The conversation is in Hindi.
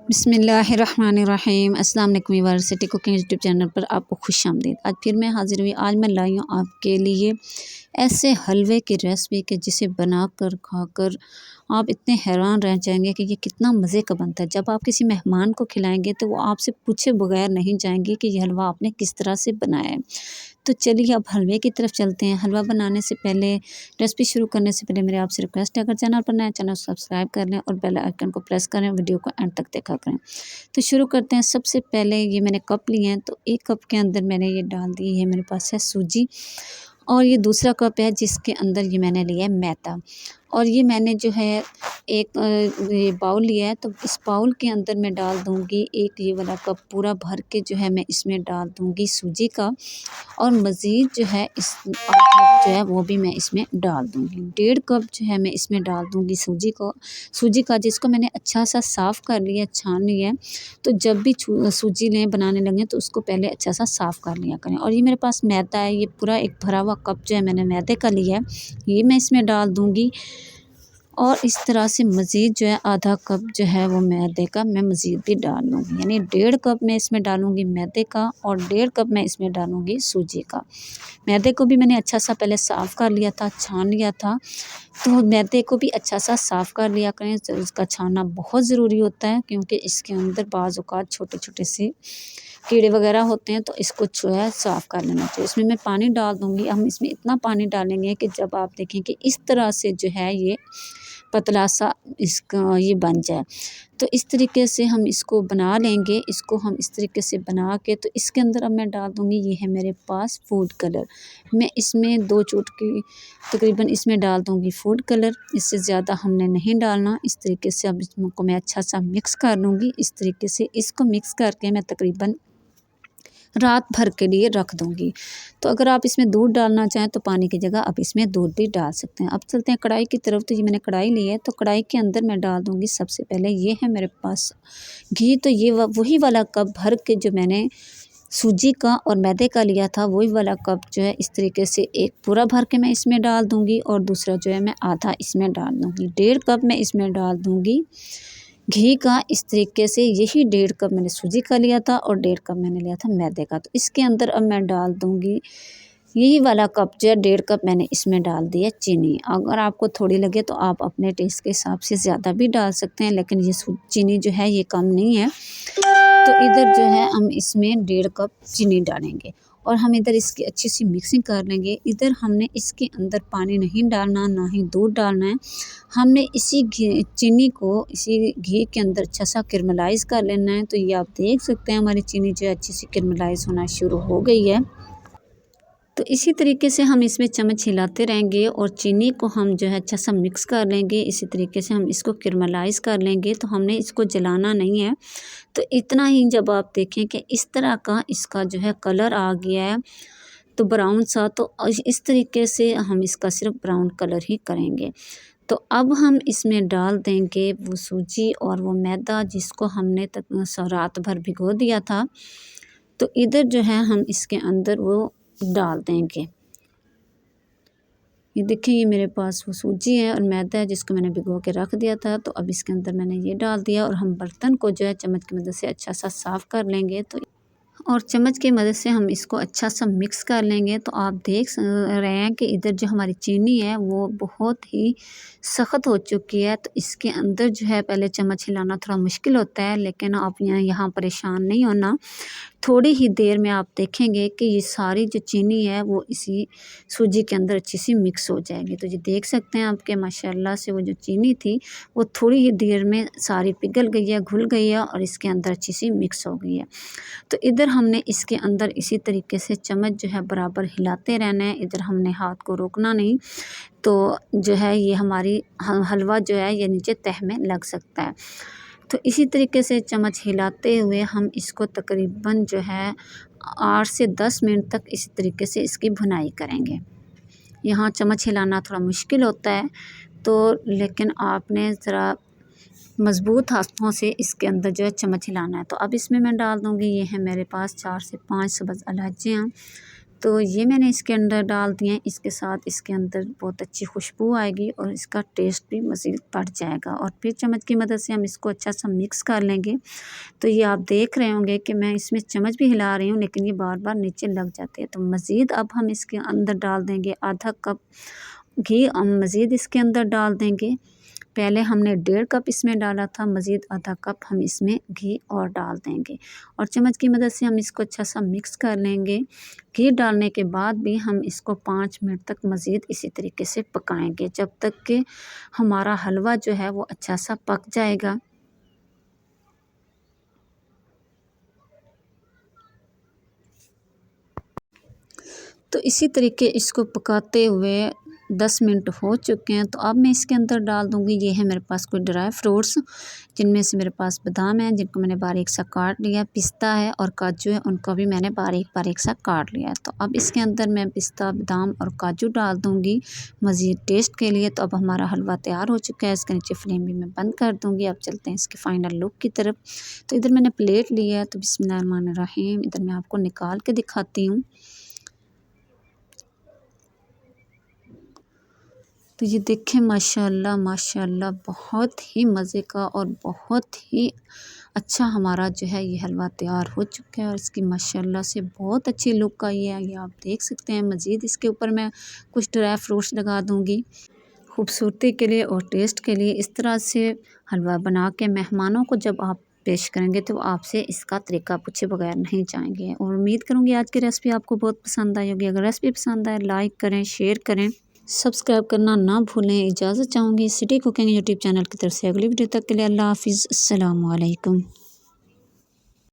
बिस्मिल्लाहिर्रहमानिर्रहीम। अस्सलाम वालेकुम viewers, city cooking YouTube channel पर आपको खुशामदीद। आज फिर मैं हाज़िर हुई। आज मैं लाई हूँ आपके लिए ऐसे हलवे की रेसिपी कि जिसे बनाकर खाकर आप इतने हैरान रह जाएंगे कि ये कितना मज़े का बनता है। जब आप किसी मेहमान को खिलाएंगे तो वो आपसे पूछे बगैर नहीं जाएंगे कि ये हलवा आपने किस तरह से बनाया है। तो चलिए अब हलवे की तरफ चलते हैं। हलवा बनाने से पहले, रेसिपी शुरू करने से पहले मेरे आपसे रिक्वेस्ट है, अगर चैनल पर नया चैनल सब्सक्राइब कर लें और बेल आइकन को प्रेस करें, वीडियो को एंड तक देखा करें। तो शुरू करते हैं। सबसे पहले ये मैंने कप लिए हैं, तो एक कप के अंदर मैंने ये डाल दी है, मेरे पास है सूजी। और ये दूसरा कप है जिसके अंदर ये मैंने लिया है मैदा। और ये मैंने जो है एक ये बाउल लिया है, तो इस बाउल के अंदर मैं डाल दूँगी एक ये वाला कप पूरा भर के जो है मैं इसमें डाल दूँगी सूजी का। और मज़ीद जो है इस आधा जो है वो भी मैं इसमें डाल दूँगी। 1.5 कप जो है मैं इसमें डाल दूँगी सूजी का, जिसको मैंने अच्छा सा साफ़ कर लिया, छान लिया है। तो जब भी सूजी लें बनाने लगें तो उसको पहले अच्छा सा साफ़ कर लिया करें। और ये मेरे पास मैदा है, ये पूरा एक भरा हुआ कप जो है मैंने मैदे का लिया है, ये मैं इसमें डाल दूँगी। और इस तरह से मज़ीद जो है आधा कप जो है वो मैदे का मैं मज़ीद भी डाल लूँगी, यानी 1.5 कप मैं इसमें डालूँगी मैदे का और 1.5 कप मैं इसमें डालूँगी सूजी का। मैदे को भी मैंने अच्छा सा पहले साफ़ कर लिया था, छान लिया था। तो मैदे को भी अच्छा सा साफ़ कर लिया करें, तो उसका छानना बहुत ज़रूरी होता है, क्योंकि इसके अंदर बाज़ औक़ात छोटे-छोटे से कीड़े वगैरह होते हैं, तो इसको जो है साफ़ कर लेना चाहिए। इसमें मैं पानी डाल दूँगी। हम इसमें इतना पानी डालेंगे कि जब आप देखें कि इस तरह से जो है ये पतला सा इसका ये बन जाए। तो इस तरीके से हम इसको बना लेंगे। इसको हम इस तरीके से बना के, तो इसके अंदर अब मैं डाल दूँगी, ये है मेरे पास फूड कलर। मैं इसमें 2 चुटकी तकरीबन इसमें डाल दूँगी फूड कलर, इससे ज़्यादा हमने नहीं डालना। इस तरीके से अब इसको मैं अच्छा सा मिक्स कर लूँगी। इस तरीके से इसको मिक्स करके मैं तकरीबन रात भर के लिए रख दूँगी। तो अगर आप इसमें दूध डालना चाहें तो पानी की जगह आप इसमें दूध भी डाल सकते हैं। अब चलते हैं कढ़ाई की तरफ। तो ये मैंने कढ़ाई ली है, तो कढ़ाई के अंदर मैं डाल दूँगी सबसे पहले, ये है मेरे पास घी। तो ये वही वाला कप भर के जो मैंने सूजी का और मैदे का लिया था, वही वाला कप जो है इस तरीके से एक पूरा भर के मैं इसमें डाल दूँगी और दूसरा जो है मैं आधा इसमें डाल दूँगी। 1.5 कप मैं इसमें डाल दूँगी घी का। इस तरीके से यही 1.5 कप मैंने सूजी का लिया था और 1.5 कप मैंने लिया था मैदे का। तो इसके अंदर अब मैं डाल दूँगी यही वाला कप जो है 1.5 कप मैंने इसमें डाल दिया चीनी। अगर आपको थोड़ी लगे तो आप अपने टेस्ट के हिसाब से ज़्यादा भी डाल सकते हैं, लेकिन ये चीनी जो है ये कम नहीं है। तो इधर जो है हम इसमें 1.5 कप चीनी डालेंगे और हम इधर इसकी अच्छी सी मिक्सिंग कर लेंगे। इधर हमने इसके अंदर पानी नहीं डालना, ना ही दूध डालना है। हमने इसी चीनी को इसी घी के अंदर अच्छा सा कैरमलाइज़ कर लेना है। तो ये आप देख सकते हैं हमारी चीनी जो है अच्छी सी कैरमलाइज़ होना शुरू हो गई है। तो इसी तरीके से हम इसमें चम्मच हिलाते रहेंगे और चीनी को हम जो है अच्छा सा मिक्स कर लेंगे। इसी तरीके से हम इसको कैरमलाइज़ कर लेंगे। तो हमने इसको जलाना नहीं है। तो इतना ही जब आप देखें कि इस तरह का इसका जो है कलर आ गया है, तो ब्राउन सा, तो इस तरीके से हम इसका सिर्फ ब्राउन कलर ही करेंगे। तो अब हम इसमें डाल देंगे वो सूजी और वो मैदा जिसको हमने रात भर भिगो दिया था। तो इधर जो है हम इसके अंदर वो डाल देंगे। ये देखिए, ये मेरे पास वो सूजी है और मैदा है जिसको मैंने भिगो के रख दिया था। तो अब इसके अंदर मैंने ये डाल दिया और हम बर्तन को जो है चम्मच की मदद से अच्छा सा साफ़ कर लेंगे। तो और चम्मच की मदद से हम इसको अच्छा सा मिक्स कर लेंगे। तो आप देख रहे हैं कि इधर जो हमारी चीनी है वो बहुत ही सख्त हो चुकी है। तो इसके अंदर जो है पहले चम्मच हिलाना थोड़ा मुश्किल होता है, लेकिन आप यहाँ परेशान नहीं होना। थोड़ी ही देर में आप देखेंगे कि ये सारी जो चीनी है वो इसी सूजी के अंदर अच्छी सी मिक्स हो जाएगी। तो ये देख सकते हैं आपके माशाल्लाह से वो जो चीनी थी वो थोड़ी ही देर में सारी पिघल गई है, घुल गई है और इसके अंदर अच्छी सी मिक्स हो गई है। तो इधर हमने इसके अंदर इसी तरीके से चम्मच जो है बराबर हिलाते रहना है। इधर हमने हाथ को रोकना नहीं, तो जो है ये हमारी हलवा जो है ये नीचे तह में लग सकता है। तो इसी तरीके से चम्मच हिलाते हुए हम इसको तकरीबन जो है 8 से 10 मिनट तक इसी तरीके से इसकी भुनाई करेंगे। यहाँ चम्मच हिलाना थोड़ा मुश्किल होता है, तो लेकिन आपने ज़रा मज़बूत हाथों से इसके अंदर जो है चम्मच हिलाना है। तो अब इसमें मैं डाल दूँगी, ये है मेरे पास 4 से 5 सब्ज़ इलायचियाँ। तो ये मैंने इसके अंदर डाल दिए हैं। इसके साथ इसके अंदर बहुत अच्छी खुशबू आएगी और इसका टेस्ट भी मज़ीद बढ़ जाएगा। और फिर चम्मच की मदद से हम इसको अच्छा सा मिक्स कर लेंगे। तो ये आप देख रहे होंगे कि मैं इसमें चम्मच भी हिला रही हूँ, लेकिन ये बार बार नीचे लग जाते हैं। तो मज़ीद अब हम इसके अंदर डाल देंगे आधा कप घी। हम मज़ीद इसके अंदर डाल देंगे। पहले हमने 1.5 कप इसमें डाला था, मज़ीद आधा कप हम इसमें घी और डाल देंगे और चम्मच की मदद से हम इसको अच्छा सा मिक्स कर लेंगे। घी डालने के बाद भी हम इसको 5 मिनट तक मज़ीद इसी तरीके से पकाएंगे, जब तक कि हमारा हलवा जो है वो अच्छा सा पक जाएगा। तो इसी तरीके इसको पकाते हुए 10 मिनट हो चुके हैं। तो अब मैं इसके अंदर डाल दूँगी, ये है मेरे पास कुछ ड्राई फ्रूट्स, जिनमें से मेरे पास बादाम है जिनको मैंने बारीक सा काट लिया, पिस्ता है और काजू है, उनको भी मैंने बारीक बारीक सा काट लिया है। तो अब इसके अंदर मैं पिस्ता, बादाम और काजू डाल दूँगी मज़ीद टेस्ट के लिए। तो अब हमारा हलवा तैयार हो चुका है। इसके नीचे फ्लेम भी मैं बंद कर दूँगी। अब चलते हैं इसके फाइनल लुक की तरफ। तो इधर मैंने प्लेट लिया है, तो बिस्मिल्लाहिर्रहमानिर्रहीम इधर मैं आपको निकाल के दिखाती हूँ। तो ये देखें, माशाल्लाह माशाल्लाह बहुत ही मज़े का और बहुत ही अच्छा हमारा जो है ये हलवा तैयार हो चुका है। और इसकी माशाल्लाह से बहुत अच्छी लुक आई है, ये आप देख सकते हैं। मज़ीद इसके ऊपर मैं कुछ ड्राई फ्रूट्स लगा दूँगी खूबसूरती के लिए और टेस्ट के लिए। इस तरह से हलवा बना के मेहमानों को जब आप पेश करेंगे तो आपसे इसका तरीका पूछे बगैर नहीं जाएंगे। और उम्मीद करूँगी आज की रेसिपी आपको बहुत पसंद आई होगी। अगर रेसिपी पसंद आए लाइक करें, शेयर करें, सब्सक्राइब करना ना भूलें। इजाज़त चाहूँगी सिटी कुकिंग यूट्यूब चैनल की तरफ से। अगली वीडियो तक के लिए अल्लाह हाफ़िज़, अस्सलामु अलैकुम।